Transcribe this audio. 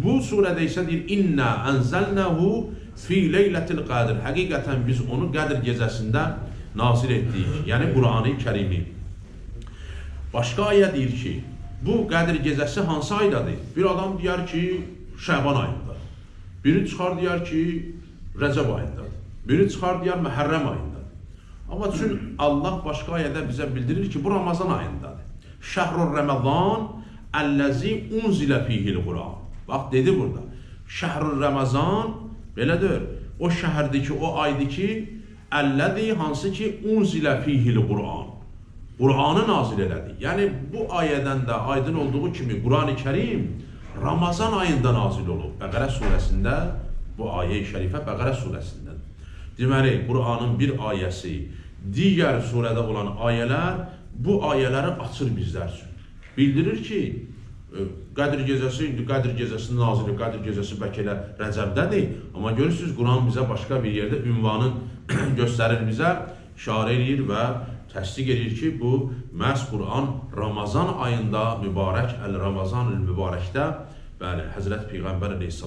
Bu surədə isə deyir, İnna ənzəlnəhu fi leylətil qadr. Həqiqətən biz onu Qədr gecəsində nazil etdik. Yəni Qur'an-ı Kərimi. Başqa ayə deyir ki, bu Qədr gecəsi hansı aydadır? Bir adam deyər ki, Şəban ayında. Biri çıxar deyər ki, Rəcəb ayındadır. Biri çıxar deyər Məhərrəm ayındadır. Amma çünki Allah başqa ayədə bizə bildirir ki, bu Ramazan ayındadır. Şəhrur Ramazan əlləzi unzilə fihil Qur'an. Bax, dedi burada. Şəhrur Ramazan, belədir. O şəhərdir ki, o aydır ki, əlləzi hansı ki, unzilə fihil Qur'an. Qur'anı nazil elədi. Yəni, bu ayədən də aydın olduğu kimi Qur'an-ı Kərim Ramazan ayında nazil olub. Bəqərə surəsində, bu ayə-i şərifə Bəqərə surəsindən. Deməli, Qur'anın bir ayəsi, digər surədə olan ayələr, bu ayələri açır bizlər üçün. Bildirir ki, Qədr gecəsi, indi Qədr gecəsinin nazili, Qədr gecəsi bəlkə elə Rəcəbdədir. Amma görürsünüz, Qur'an bizə başqa bir yerdə ünvanın göstərir bizə, işarə edir və təsdiq edir ki, bu məhz Qur'an Ramazan ayında mübarək, Əl-Ramazan-ül-Mübarəkdə, bəli, Həzrət Peyğəmbər əleyhissalam